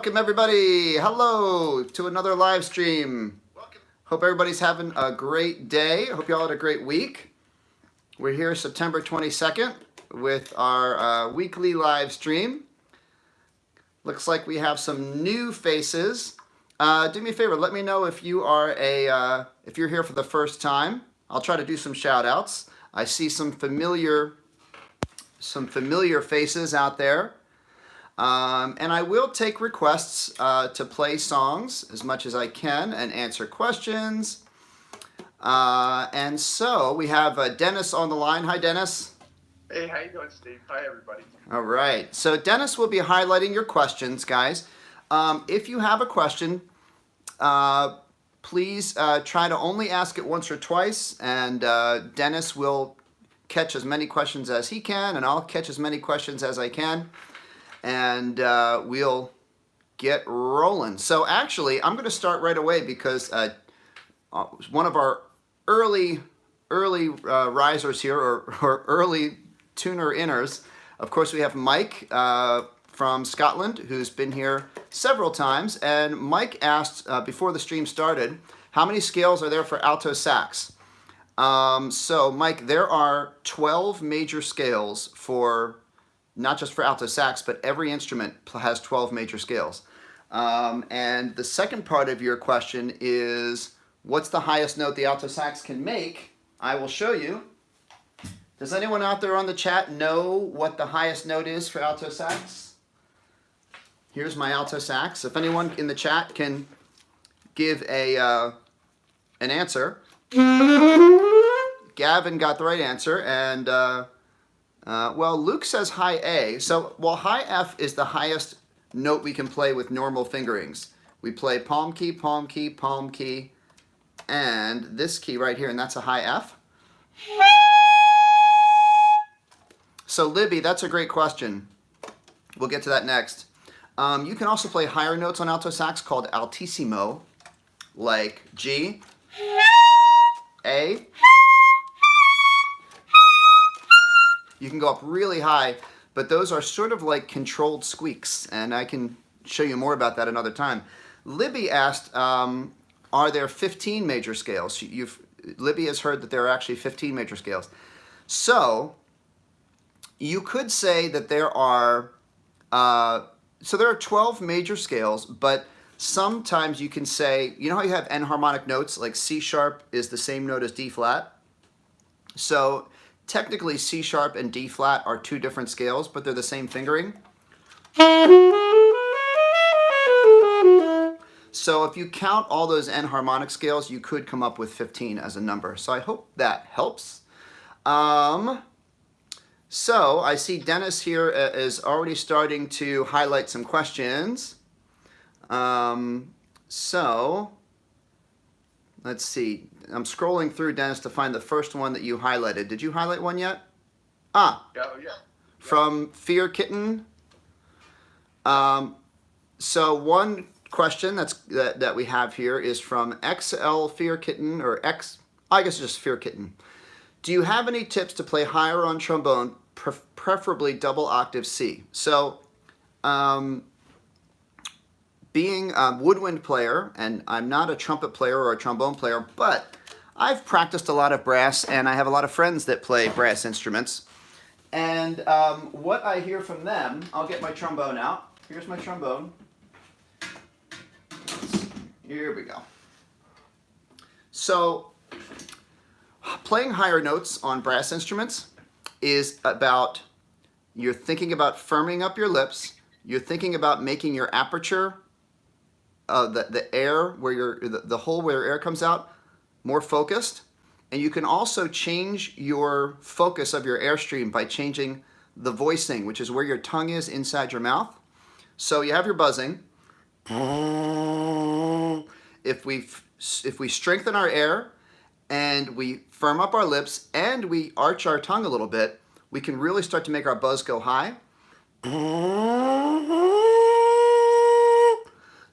Welcome everybody. Hello to another live stream. Hope everybody's having a great day. Hope you all had a great week. We're here September 22nd with our weekly live stream. Looks like we have some new faces. Do me a favor, let me know if you are if you're here for the first time. I'll try to do some shout outs. I see some familiar faces out there. And I will take requests to play songs as much as I can and answer questions. And so we have Dennis on the line. Hi, Dennis. Hey, how you doing, Steve? Hi, everybody. All right. So Dennis will be highlighting your questions, guys. If you have a question, please try to only ask it once or twice, and Dennis will catch as many questions as he can, and I'll catch as many questions as I can. And we'll get rolling. So actually, I'm going to start right away because one of our early risers here, or early tuner-inners, of course we have Mike from Scotland, who's been here several times. And Mike asked before the stream started, how many scales are there for alto sax? So Mike, there are 12 major scales for not just for alto sax, but every instrument has 12 major scales. And the second part of your question is, what's the highest note the alto sax can make? I will show you. Does anyone out there on the chat know what the highest note is for alto sax? Here's my alto sax. If anyone in the chat can give an answer. Gavin got the right answer, and well, Luke says high A. So, well, high F is the highest note we can play with normal fingerings. We play palm key, palm key, palm key, and this key right here, and that's a high F. So, Libby, that's a great question. We'll get to that next. You can also play higher notes on alto sax called altissimo, like G, A. You can go up really high, but those are sort of like controlled squeaks, and I can show you more about that another time. Libby asked, are there 15 major scales? Libby has heard that there are actually 15 major scales. So you could say that there are 12 major scales, but sometimes you can say, you know how you have enharmonic notes, like C sharp is the same note as D flat? So technically, C sharp and D flat are two different scales, but they're the same fingering. So if you count all those enharmonic scales, you could come up with 15 as a number. So I hope that helps. So I see Dennis here is already starting to highlight some questions. So let's see. I'm scrolling through, Dennis, to find the first one that you highlighted. Did you highlight one yet? Yeah. From Fear Kitten. So one question that we have here is from XL Fear Kitten, or I guess just Fear Kitten. Do you have any tips to play higher on trombone, preferably double octave C? So, being a woodwind player, and I'm not a trumpet player or a trombone player, but I've practiced a lot of brass, and I have a lot of friends that play brass instruments. And what I hear from them, I'll get my trombone out. Here's my trombone. Here we go. So, playing higher notes on brass instruments is about, you're thinking about firming up your lips, you're thinking about making your aperture, the air where the hole where air comes out, more focused. And you can also change your focus of your airstream by changing the voicing, which is where your tongue is inside your mouth. So you have your buzzing. If we strengthen our air and we firm up our lips and we arch our tongue a little bit, we can really start to make our buzz go high.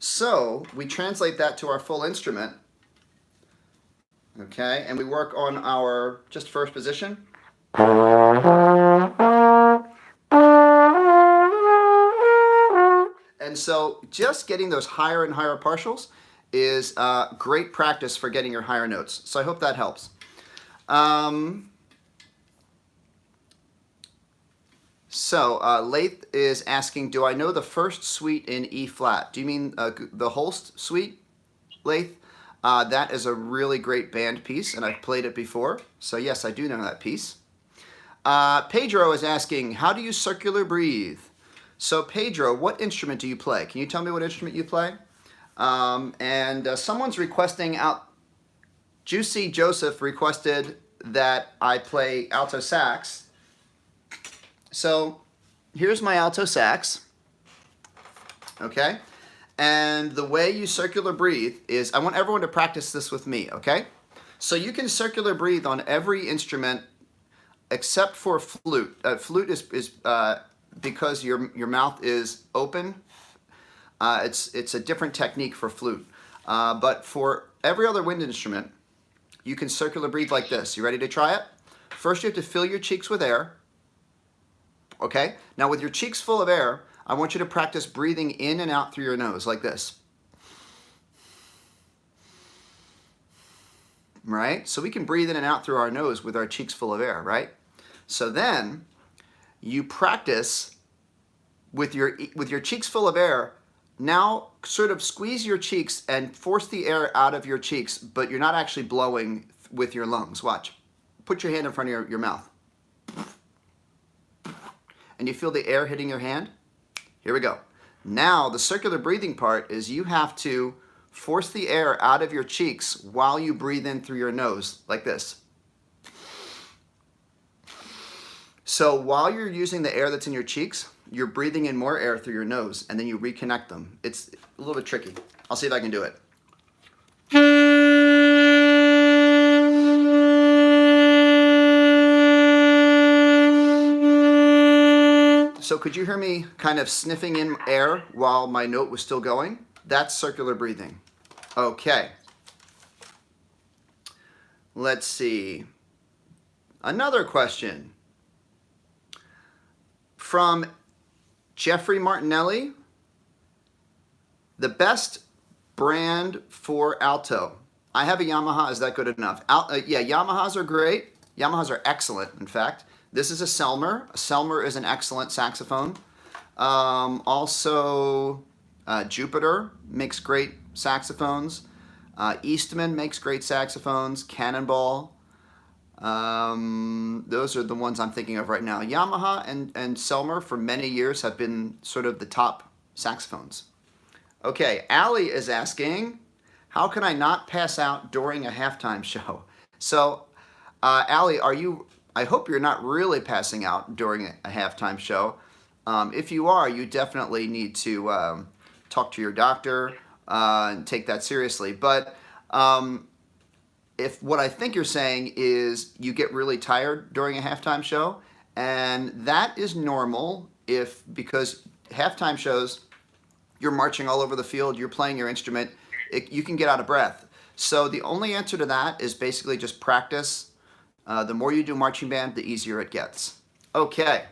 So we translate that to our full instrument, okay, and we work on our just first position. And so just getting those higher and higher partials is great practice for getting your higher notes. So I hope that helps. Lath is asking, do I know the first suite in E flat? Do you mean the Holst suite, Lath? That is a really great band piece, and I've played it before. So yes, I do know that piece. Pedro is asking, how do you circular breathe? So Pedro, what instrument do you play? Can you tell me what instrument you play? Someone's requesting out, Juicy Joseph requested that I play alto sax. So here's my alto sax, okay? And the way you circular breathe is, I want everyone to practice this with me, okay? So you can circular breathe on every instrument except for flute. Flute is because your mouth is open. It's a different technique for flute. But for every other wind instrument, you can circular breathe like this. You ready to try it? First, you have to fill your cheeks with air. Okay? Now, with your cheeks full of air, I want you to practice breathing in and out through your nose like this. Right? So we can breathe in and out through our nose with our cheeks full of air, right? So then you practice with your cheeks full of air. Now sort of squeeze your cheeks and force the air out of your cheeks, but you're not actually blowing with your lungs. Watch. Put your hand in front of your mouth. And you feel the air hitting your hand? Here we go. Now the circular breathing part is you have to force the air out of your cheeks while you breathe in through your nose, like this. So while you're using the air that's in your cheeks, you're breathing in more air through your nose, and then you reconnect them. It's a little bit tricky. I'll see if I can do it. So could you hear me kind of sniffing in air while my note was still going? That's circular breathing. Okay. Let's see. Another question from Jeffrey Martinelli. The best brand for alto. I have a Yamaha. Is that good enough? Yeah, Yamahas are great. Yamahas are excellent, in fact. This is a Selmer. A Selmer is an excellent saxophone. Also, Jupiter makes great saxophones. Eastman makes great saxophones. Cannonball. Those are the ones I'm thinking of right now. Yamaha and Selmer for many years have been sort of the top saxophones. Okay, Allie is asking, how can I not pass out during a halftime show? So, Allie, I hope you're not really passing out during a halftime show. If you are, you definitely need to talk to your doctor and take that seriously. But if what I think you're saying is you get really tired during a halftime show, and that is normal because halftime shows, you're marching all over the field, you're playing your instrument, you can get out of breath. So the only answer to that is basically just practice. The more you do marching band, the easier it gets. Okay.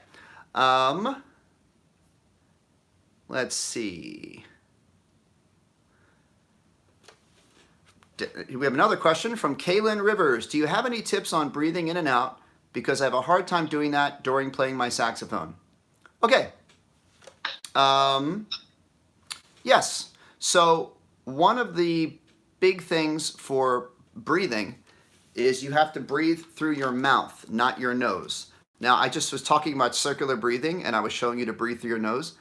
Let's see. We have another question from Kaylin Rivers. Do you have any tips on breathing in and out? Because I have a hard time doing that during playing my saxophone. Okay. Yes. So one of the big things for breathing is you have to breathe through your mouth, not your nose. Now, I just was talking about circular breathing, and I was showing you to breathe through your nose.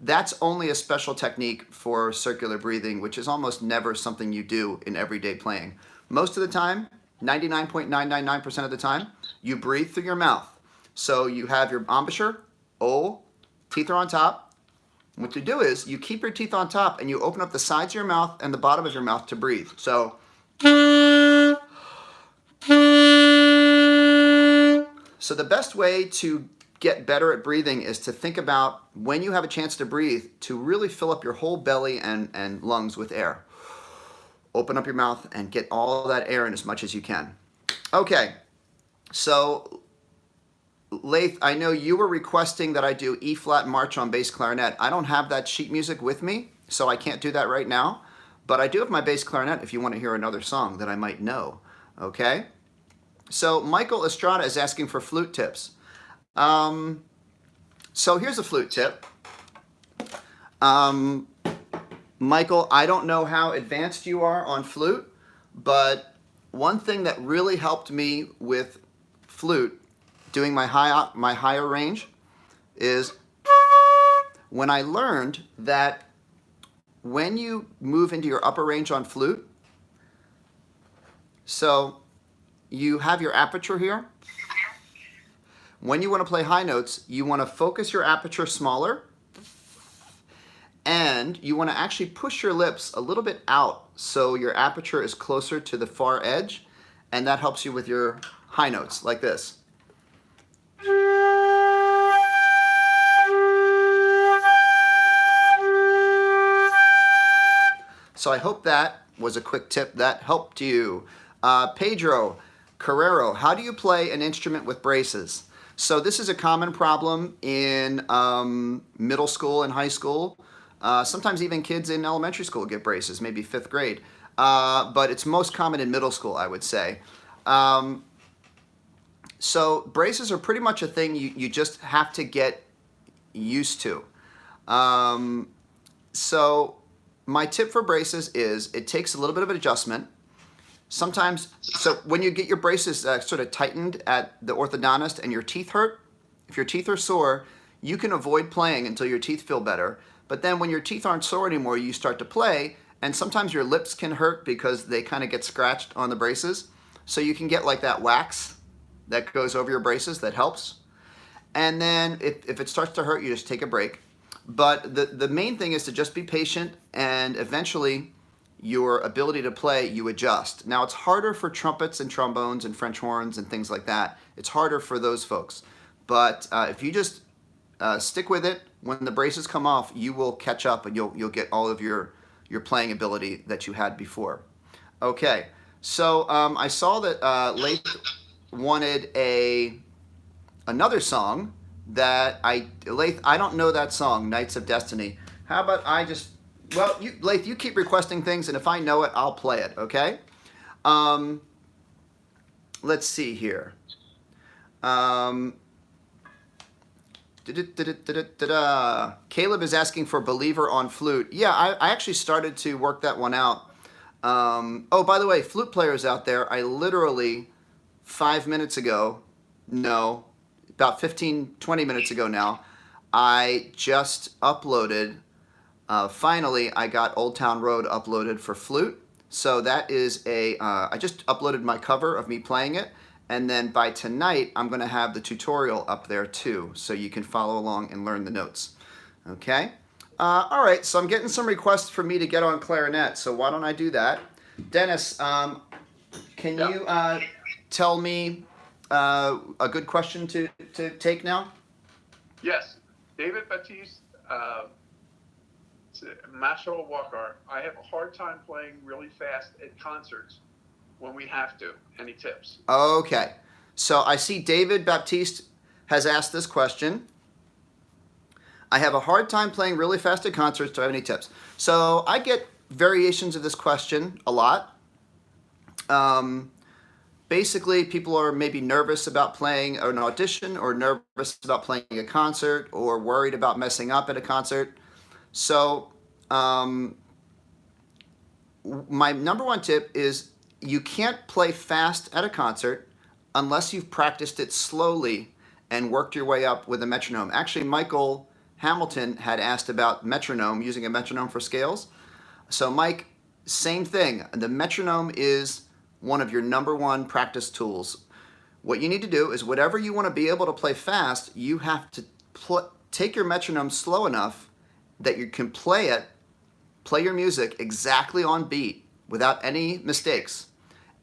That's only a special technique for circular breathing, which is almost never something you do in everyday playing. Most of the time, 99.999% of the time, you breathe through your mouth. So you have your embouchure, O, teeth are on top. What you do is you keep your teeth on top and you open up the sides of your mouth and the bottom of your mouth to breathe. So the best way to get better at breathing is to think about when you have a chance to breathe, to really fill up your whole belly and lungs with air. Open up your mouth and get all that air in as much as you can. Okay, so Lath, I know you were requesting that I do E flat march on bass clarinet. I don't have that sheet music with me, so I can't do that right now. But I do have my bass clarinet if you want to hear another song that I might know. Okay? So Michael Estrada is asking for flute tips. So here's a flute tip. Michael, I don't know how advanced you are on flute, but one thing that really helped me with flute, doing my higher range, is when I learned that when you move into your upper range on flute, so you have your aperture here. When you want to play high notes, you want to focus your aperture smaller, and you want to actually push your lips a little bit out so your aperture is closer to the far edge, and that helps you with your high notes like this. So I hope that was a quick tip that helped you. Pedro Carrero, how do you play an instrument with braces? So this is a common problem in middle school and high school. Sometimes even kids in elementary school get braces, maybe 5th grade. But it's most common in middle school, I would say. So braces are pretty much a thing you just have to get used to. So my tip for braces is it takes a little bit of an adjustment. Sometimes, so when you get your braces sort of tightened at the orthodontist and your teeth hurt, if your teeth are sore, you can avoid playing until your teeth feel better. But then when your teeth aren't sore anymore, you start to play, and sometimes your lips can hurt because they kind of get scratched on the braces. So you can get like that wax that goes over your braces that helps. And then if it starts to hurt, you just take a break. But the main thing is to just be patient, and eventually your ability to play, you adjust. Now it's harder for trumpets and trombones and French horns and things like that. It's harder for those folks. But if you just stick with it, when the braces come off, you will catch up and you'll get all of your playing ability that you had before. Okay, so I saw that Lath wanted another song that Lath, I don't know that song, Knights of Destiny. How about I just, well, Lath, you keep requesting things, and if I know it, I'll play it, okay? Let's see here. Caleb is asking for Believer on flute. Yeah, I actually started to work that one out. Oh, by the way, flute players out there, I literally 5 minutes ago, no, about 15, 20 minutes ago now, I just uploaded, finally I got Old Town Road uploaded for flute. So that is I just uploaded my cover of me playing it, and then by tonight I'm going to have the tutorial up there too, so you can follow along and learn the notes. Okay? All right, so I'm getting some requests for me to get on clarinet, so why don't I do that? Dennis, can you tell me a good question to take now? Yes. David Baptiste, Marshall Walker. I have a hard time playing really fast at concerts when we have to. Any tips? Okay. So I see David Baptiste has asked this question. I have a hard time playing really fast at concerts. Do I have any tips? So I get variations of this question a lot. Basically, people are maybe nervous about playing an audition, or nervous about playing a concert, or worried about messing up at a concert. So my number one tip is you can't play fast at a concert unless you've practiced it slowly and worked your way up with a metronome. Actually, Michael Hamilton had asked about metronome, using a metronome for scales. So Mike, same thing. The metronome is one of your number one practice tools. What you need to do is whatever you want to be able to play fast, you have to take your metronome slow enough that you can play your music exactly on beat without any mistakes.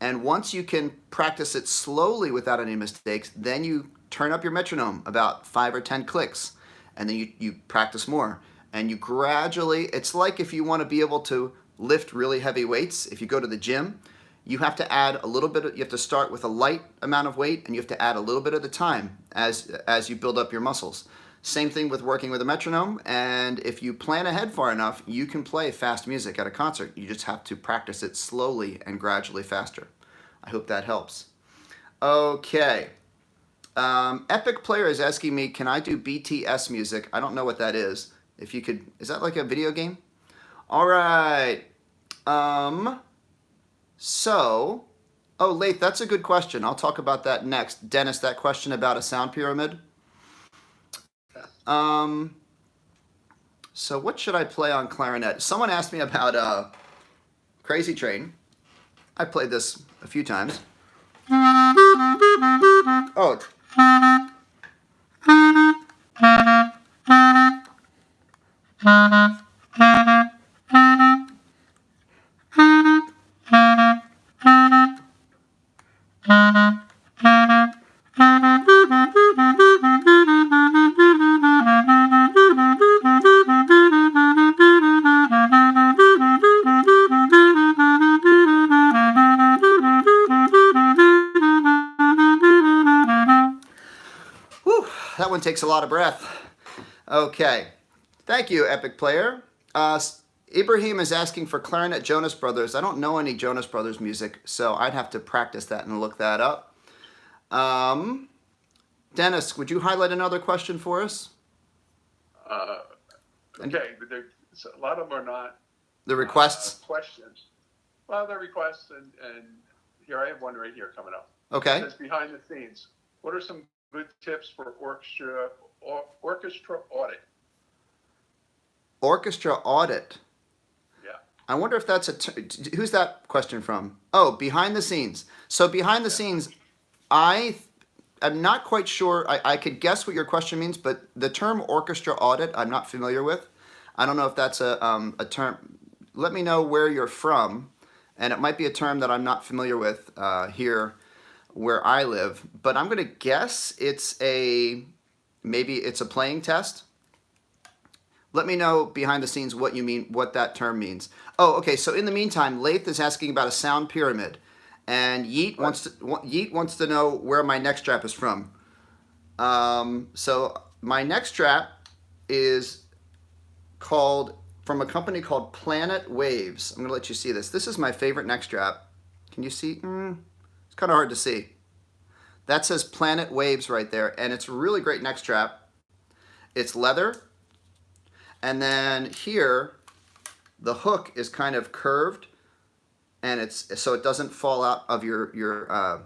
And once you can practice it slowly without any mistakes, then you turn up your metronome about 5 or 10 clicks, and then you practice more. And you gradually, it's like if you want to be able to lift really heavy weights, if you go to the gym, you have to add a little bit. You have to start with a light amount of weight, and you have to add a little bit of the time as you build up your muscles. Same thing with working with a metronome, and if you plan ahead far enough, you can play fast music at a concert. You just have to practice it slowly and gradually faster. I hope that helps. Okay. Epic Player is asking me, can I do BTS music? I don't know what that is. If you could, is that like a video game? All right. So, oh, Laith, that's a good question. I'll talk about that next. Dennis, that question about a sound pyramid. So what should I play on clarinet? Someone asked me about Crazy Train. I played this a few times. Oh. Whew, that one takes a lot of breath. Okay. Thank you, Epic Player. Ibrahim is asking for clarinet Jonas Brothers. I don't know any Jonas Brothers music, so I'd have to practice that and look that up. Dennis, would you highlight another question for us? Okay, but a lot of them are not the requests. Questions. Well, they're requests, and here I have one right here coming up. Okay. It says behind the scenes. What are some good tips for orchestra audit? Orchestra audit. Yeah. I wonder if that's who's that question from? Oh, behind the scenes. So behind the scenes, I'm not quite sure. I could guess what your question means, but the term orchestra audit, I'm not familiar with. I don't know if that's a term. Let me know where you're from, and it might be a term that I'm not familiar with here where I live. But I'm going to guess maybe it's a playing test. Let me know behind the scenes what you mean, what that term means. Oh, okay. So in the meantime, Laith is asking about a sound pyramid, and Yeet wants to know where my neck strap is from. So my neck strap is from a company called Planet Waves. I'm gonna let you see this. This is my favorite neck strap. Can you see? It's kind of hard to see. That says Planet Waves right there, and it's a really great neck strap. It's leather. And then here, the hook is kind of curved, and so it doesn't fall out of the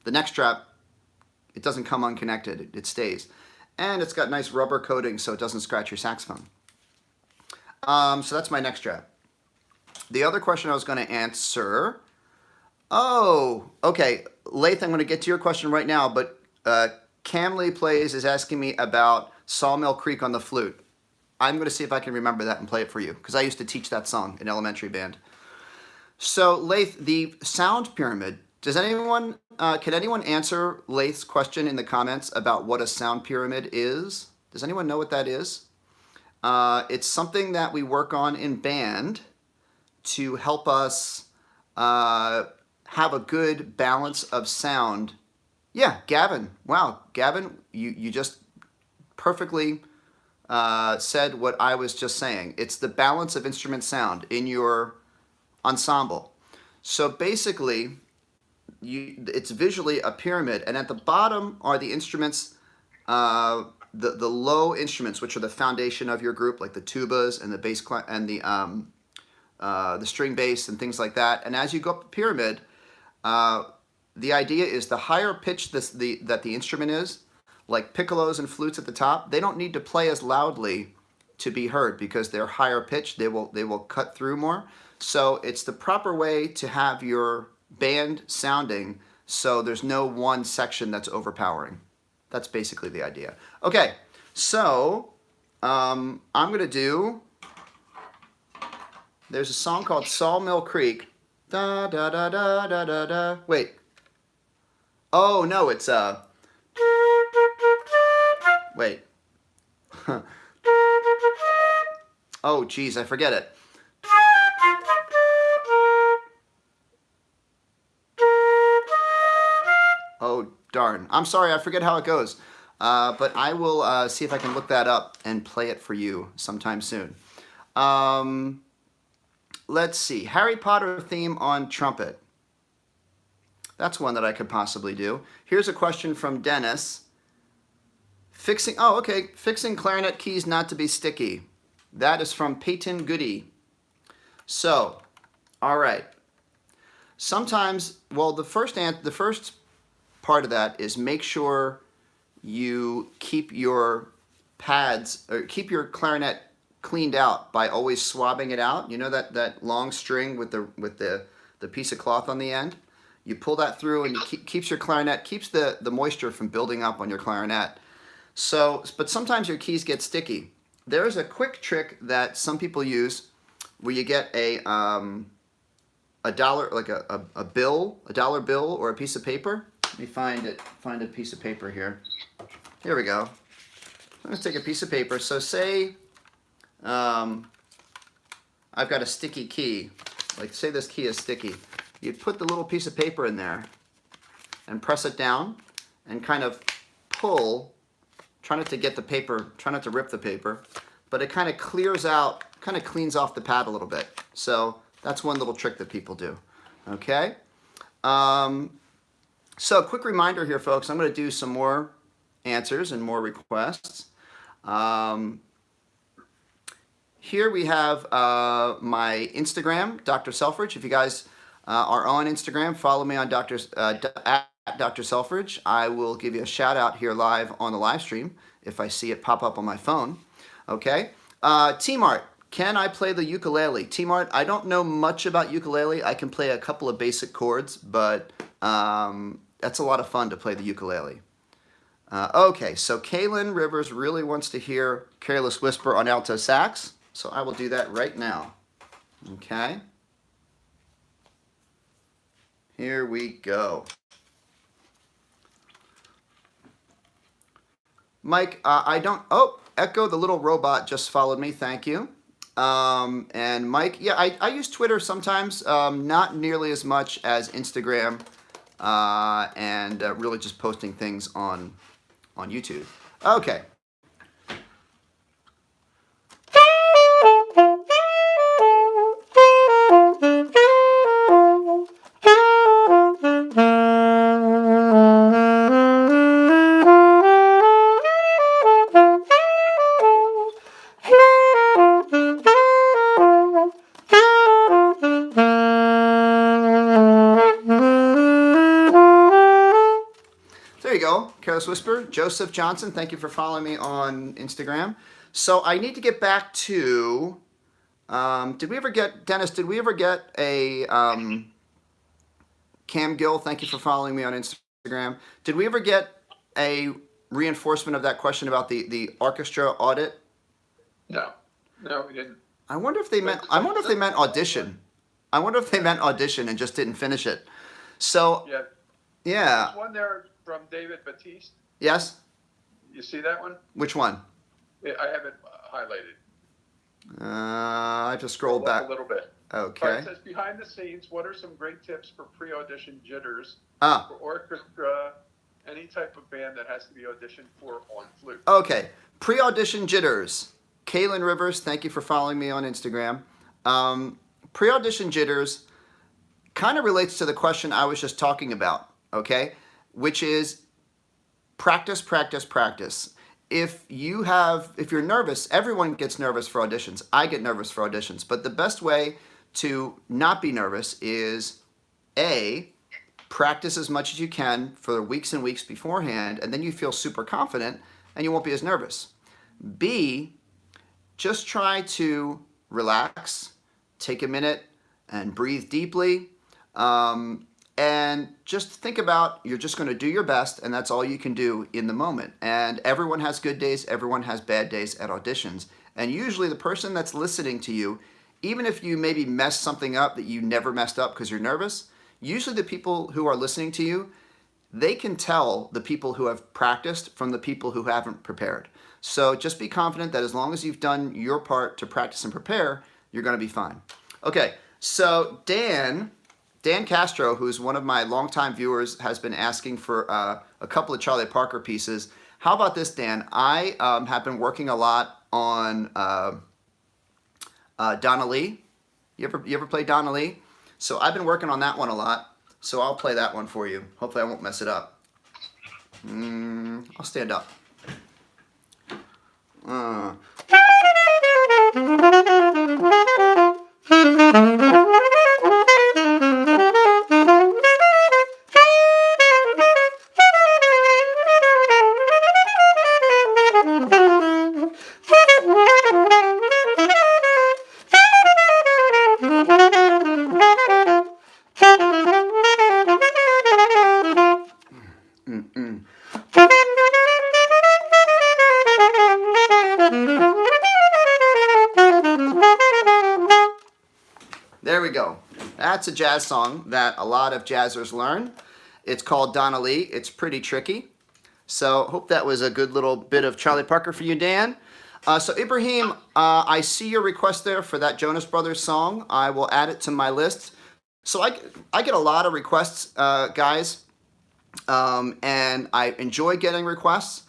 neck strap. It doesn't come unconnected. It stays, and it's got nice rubber coating so it doesn't scratch your saxophone. So that's my neck strap. The other question I was going to answer. Oh, okay, Laith, I'm going to get to your question right now, but Camley Plays is asking me about Sawmill Creek on the flute. I'm going to see if I can remember that and play it for you, because I used to teach that song in elementary band. So, Laith, the sound pyramid, can anyone answer Laith's question in the comments about what a sound pyramid is? Does anyone know what that is? It's something that we work on in band to help us have a good balance of sound. Yeah, Gavin. Wow, Gavin, you just perfectly said what I was just saying. It's the balance of instrument sound in your ensemble. So basically, it's visually a pyramid, and at the bottom are the instruments, the low instruments, which are the foundation of your group, like the tubas and the bass and the string bass and things like that. And as you go up the pyramid, the idea is the higher pitch that the instrument is, like piccolos and flutes at the top, they don't need to play as loudly to be heard because they're higher pitched. They will cut through more. So it's the proper way to have your band sounding so there's no one section that's overpowering. That's basically the idea. Okay, so I'm gonna do. There's a song called Sawmill Creek. Da da da da da da da. Wait. Oh no, it's Wait. Oh geez, I forget it. Darn. I'm sorry, I forget how it goes. But I will see if I can look that up and play it for you sometime soon. Let's see. Harry Potter theme on trumpet. That's one that I could possibly do. Here's a question from Dennis. Fixing clarinet keys not to be sticky. That is from Peyton Goody. So, all right. Sometimes, well, the first part of that is make sure you keep your pads or keep your clarinet cleaned out by always swabbing it out. You know that long string with the piece of cloth on the end? You pull that through and it keeps your clarinet, keeps the moisture from building up on your clarinet. So, but sometimes your keys get sticky. There's a quick trick that some people use where you get a dollar, like a dollar bill or a piece of paper. Let me find a piece of paper here. Here we go. I'm going to take a piece of paper. So say I've got a sticky key. Like say this key is sticky. You put the little piece of paper in there and press it down and kind of pull. Try not to get the paper, try not to rip the paper, but it kind of clears out, kind of cleans off the pad a little bit. So that's one little trick that people do. Okay? So quick reminder here, folks. I'm going to do some more answers and more requests. Here we have my Instagram, Dr. Selfridge. If you guys are on Instagram, follow me on at Dr. Selfridge. I will give you a shout out here live on the live stream if I see it pop up on my phone. Okay. T-Mart, can I play the ukulele? T-Mart, I don't know much about ukulele. I can play a couple of basic chords, but that's a lot of fun to play the ukulele. Okay, so Kaylin Rivers really wants to hear Careless Whisper on alto sax, so I will do that right now. Okay. Here we go. Mike, Echo the little robot just followed me, thank you. And Mike, yeah, I use Twitter sometimes, not nearly as much as Instagram, and really just posting things on YouTube. Okay. Careless Whisper, Joseph Johnson, thank you for following me on Instagram. So I need to get back to, Dennis, did we ever get a, Cam Gill, thank you for following me on Instagram. Did we ever get a reinforcement of that question about the orchestra audit? No, we didn't. I wonder if they meant audition. I wonder if they meant audition and just didn't finish it. So, yeah. There's one there from David Batiste. Yes. You see that one? Which one? I have it highlighted. I have to scroll back a little bit. Okay. It says, behind the scenes, what are some great tips for pre-audition jitters for orchestra, any type of band that has to be auditioned for on flute? Okay. Pre-audition jitters. Kaylin Rivers, thank you for following me on Instagram. Pre-audition jitters kind of relates to the question I was just talking about, okay? Which is practice, practice, practice. If you're nervous, everyone gets nervous for auditions. I get nervous for auditions. But the best way to not be nervous is A, practice as much as you can for weeks and weeks beforehand, and then you feel super confident and you won't be as nervous. B, just try to relax, take a minute and breathe deeply, and just think about you're just going to do your best, and that's all you can do in the moment. And everyone has good days, everyone has bad days at auditions. And usually the person that's listening to you, even if you maybe mess something up that you never messed up because you're nervous, usually the people who are listening to you, they can tell the people who have practiced from the people who haven't prepared. So just be confident that as long as you've done your part to practice and prepare, you're going to be fine. Okay, so Dan Dan Castro, who's one of my longtime viewers, has been asking for a couple of Charlie Parker pieces. How about this, Dan? I have been working a lot on Donna Lee. You ever play Donna Lee? So I've been working on that one a lot. So I'll play that one for you. Hopefully I won't mess it up. I'll stand up. There we go. That's a jazz song that a lot of jazzers learn. It's called Donna Lee. It's pretty tricky. So hope that was a good little bit of Charlie Parker for you, Dan. So Ibrahim, I see your request there for that Jonas Brothers song. I will add it to my list. So I get a lot of requests, guys, and I enjoy getting requests.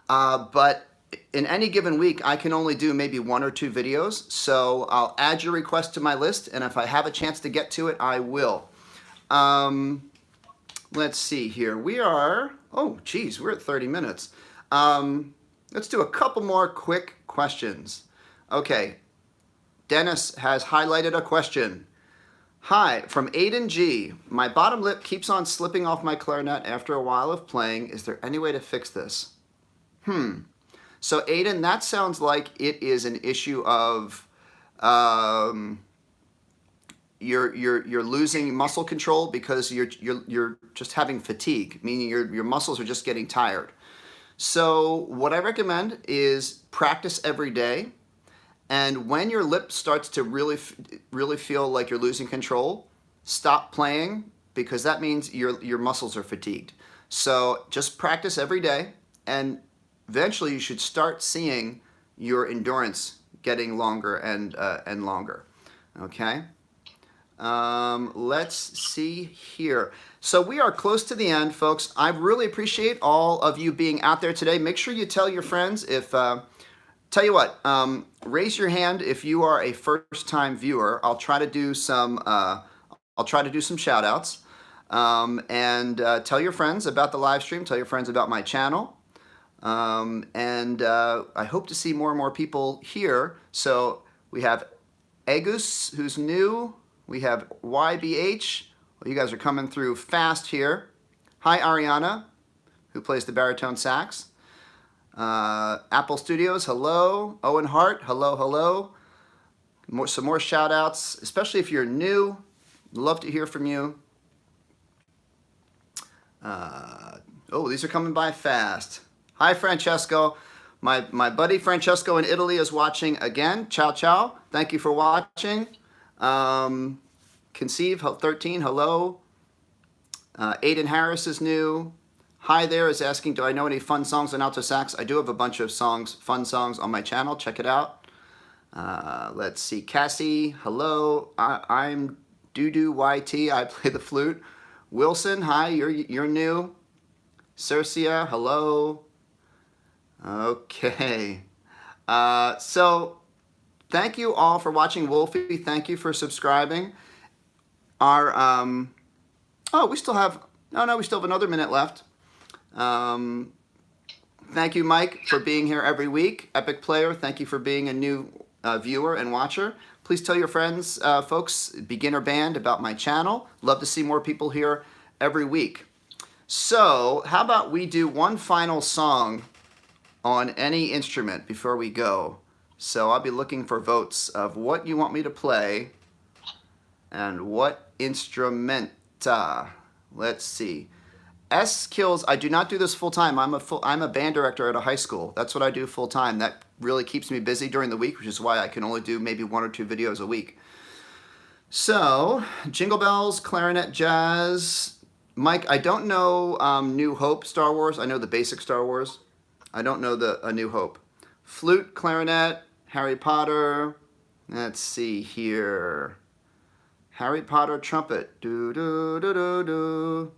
But in any given week, I can only do maybe 1 or 2 videos. So I'll add your request to my list, and if I have a chance to get to it, I will. Let's see here. We are, oh, geez, we're at 30 minutes. Let's do a couple more quick questions. Okay, Dennis has highlighted a question. Hi, from Aiden G. My bottom lip keeps on slipping off my clarinet after a while of playing. Is there any way to fix this? So Aiden, that sounds like it is an issue of you're losing muscle control because you're just having fatigue, meaning your muscles are just getting tired. So what I recommend is practice every day, and when your lip starts to really feel like you're losing control, stop playing, because that means your muscles are fatigued. So just practice every day, and eventually you should start seeing your endurance getting longer and longer. Okay. Let's see here. So we are close to the end, folks. I really appreciate all of you being out there today. Make sure you tell your friends. If tell you what, raise your hand if you are a first-time viewer. I'll try to do some shout outs, and tell your friends about the live stream. Tell your friends about my channel, and I hope to see more and more people here. So we have Agus, who's new. We have YBH. Well, you guys are coming through fast here. Hi, Ariana, who plays the baritone sax. Apple Studios, hello. Owen Hart, hello, hello. Some more shout outs, especially if you're new. Love to hear from you. Oh, these are coming by fast. Hi, Francesco. My buddy Francesco in Italy is watching again. Ciao, ciao. Thank you for watching. Conceive 13, hello. Aiden Harris is new. Hi there is asking, do I know any fun songs on alto sax? I do have a bunch of songs, fun songs on my channel. Check it out. Let's see. Cassie, hello. I'm Doodoo YT. I play the flute. Wilson, hi. You're new. Cercia, hello. Okay. So thank you all for watching. Wolfie, thank you for subscribing. Our oh, we still have we still have another minute left. Thank you, Mike, for being here every week. Epic Player, thank you for being a new viewer and watcher. Please tell your friends, folks, beginner band, about my channel. Love to see more people here every week. So how about we do one final song on any instrument before we go. So I'll be looking for votes of what you want me to play and what instrumenta. Let's see. S Kills, I do not do this full time. I'm a band director at a high school. That's what I do full time. That really keeps me busy during the week, which is why I can only do maybe 1 or 2 videos a week. So, Jingle Bells, Clarinet Jazz. Mike, I don't know New Hope Star Wars. I know the basic Star Wars. I don't know A New Hope. Flute, clarinet, Harry Potter. Let's see here. Harry Potter trumpet. Do do do do do.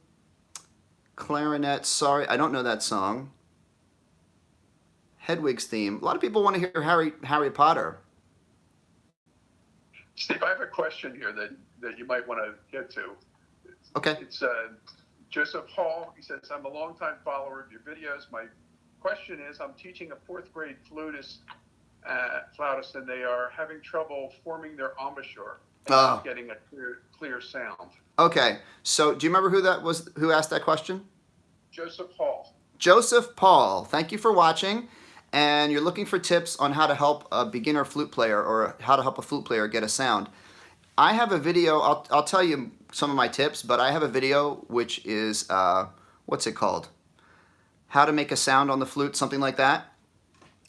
Clarinet. Sorry, I don't know that song. Hedwig's theme. A lot of people want to hear Harry Potter. Steve, I have a question here that you might want to get to. Okay. It's Joseph Hall. He says, I'm a longtime follower of your videos. My question is, I'm teaching a 4th grade flautist, and they are having trouble forming their embouchure and not getting a clear sound. Okay. So do you remember who asked that question? Joseph Hall. Joseph Paul. Thank you for watching. And you're looking for tips on how to help a beginner flute player or how to help a flute player get a sound. I have a video, I'll tell you some of my tips, but I have a video which is, what's it called? How to make a sound on the flute, something like that.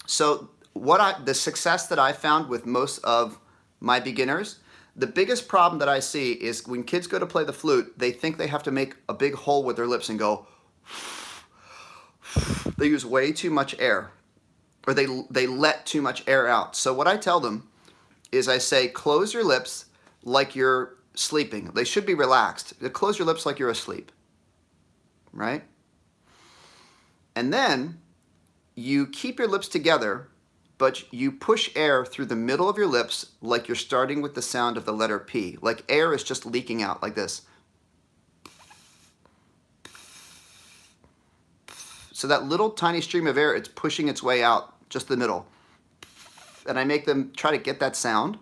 So the success that I found with most of my beginners, the biggest problem that I see is when kids go to play the flute, they think they have to make a big hole with their lips and go, they use way too much air. Or they let too much air out. So what I tell them is I say, close your lips like you're sleeping. They should be relaxed. Close your lips like you're asleep, right? And then you keep your lips together, but you push air through the middle of your lips like you're starting with the sound of the letter P. Like air is just leaking out like this. So that little tiny stream of air, it's pushing its way out, just the middle. And I make them try to get that sound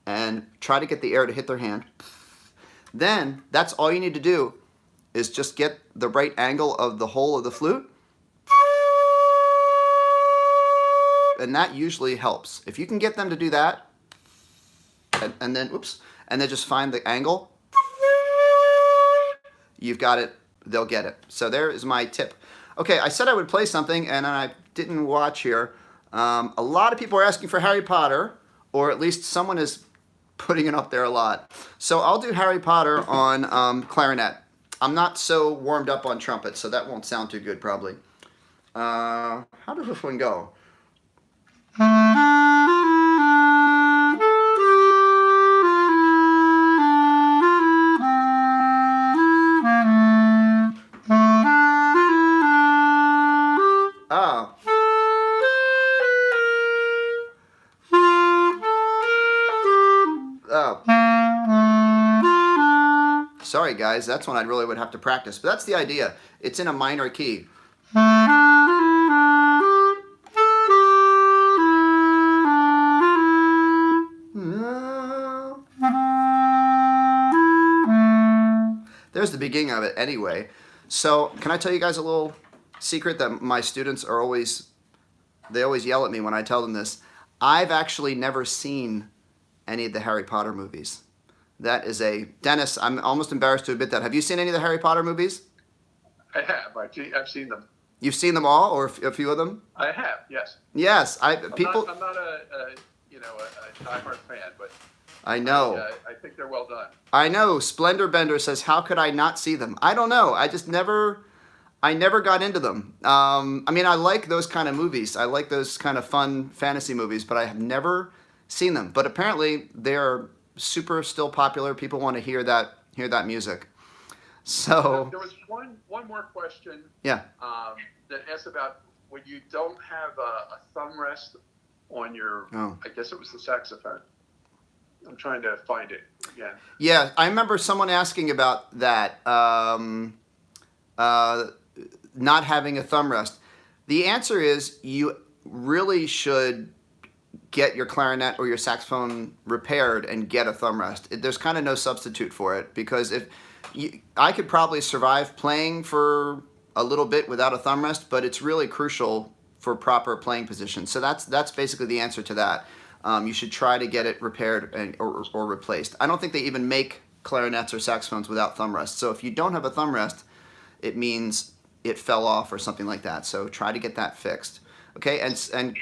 and try to get the air to hit their hand. Then that's all you need to do is just get the right angle of the hole of the flute. And that usually helps. If you can get them to do that, and then just find the angle, you've got it. They'll get it. So there is my tip. Okay, I said I would play something, and I didn't watch here. A lot of people are asking for Harry Potter, or at least someone is putting it up there a lot. So I'll do Harry Potter on clarinet. I'm not so warmed up on trumpet, so that won't sound too good probably. How does this one go? Sorry guys, that's one I really would have to practice, but that's the idea. It's in a minor key. There's the beginning of it anyway. So can I tell you guys a little secret that my students are always yell at me when I tell them this? I've actually never seen any of the Harry Potter movies. That is Dennis, I'm almost embarrassed to admit that. Have you seen any of the Harry Potter movies? I have. I've seen them. You've seen them all, or a few of them? I have, yes. Yes, I'm not a diehard fan, but I know. I think they're well done. I know. Splendor Bender says, how could I not see them? I don't know. I never got into them. I mean, I like those kind of movies. I like those kind of fun fantasy movies, but I have never seen them. But apparently they're super still popular. People want to hear that music. So there was one more question. Yeah. That asks about when you don't have a thumb rest on your. Oh. I guess it was the saxophone. I'm trying to find it again. Yeah, I remember someone asking about that. Not having a thumb rest. The answer is you really should get your clarinet or your saxophone repaired and get a thumb rest. There's kind of no substitute for it, because I could probably survive playing for a little bit without a thumb rest, but it's really crucial for proper playing position. So that's basically the answer to that. You should try to get it repaired or replaced. I don't think they even make clarinets or saxophones without thumb rests. So if you don't have a thumb rest, it means it fell off or something like that. So try to get that fixed. Okay, and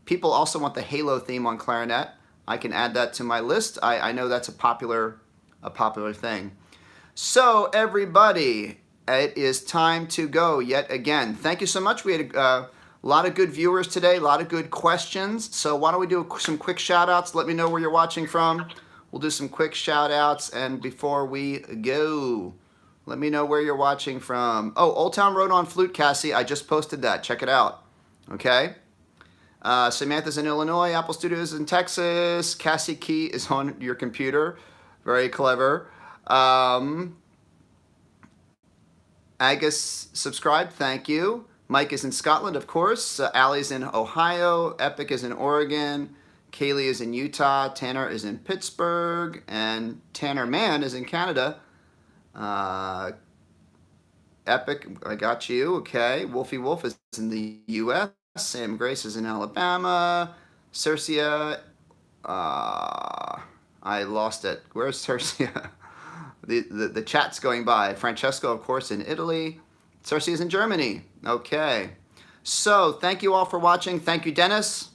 people also want the halo theme on clarinet. I can add that to my list. I know that's a popular thing. So everybody, it is time to go yet again. Thank you so much. We had a lot of good viewers today, a lot of good questions. So why don't we do some quick shout outs? Let me know where you're watching from. We'll do some quick shout outs, and before we go, let me know where you're watching from. Oh, Old Town Road on Flute, Cassie. I just posted that. Check it out. Okay? Samantha's in Illinois. Apple Studios in Texas. Cassie Key is on your computer. Very clever. Agus subscribed. Thank you. Mike is in Scotland, of course. Allie's in Ohio. Epic is in Oregon. Kaylee is in Utah. Tanner is in Pittsburgh. And Tanner Mann is in Canada. Epic, I got you. Okay. Wolfie Wolf is in the U.S. Sam Grace is in Alabama. Cercia, I lost it. Where's Cercia? the chat's going by. Francesco, of course, in Italy. Cercia is in Germany. Okay. So, thank you all for watching. Thank you, Dennis.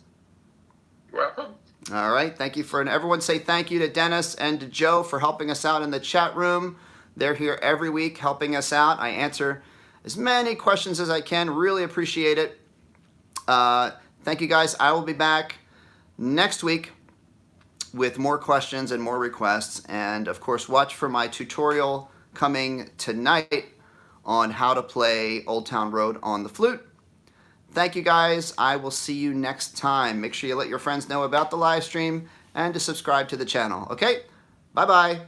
You're welcome. All right. Thank you for, and everyone say thank you to Dennis and to Joe for helping us out in the chat room. They're here every week helping us out. I answer as many questions as I can. Really appreciate it. Thank you, guys. I will be back next week with more questions and more requests. And, of course, watch for my tutorial coming tonight on how to play Old Town Road on the flute. Thank you, guys. I will see you next time. Make sure you let your friends know about the live stream and to subscribe to the channel. Okay? Bye-bye.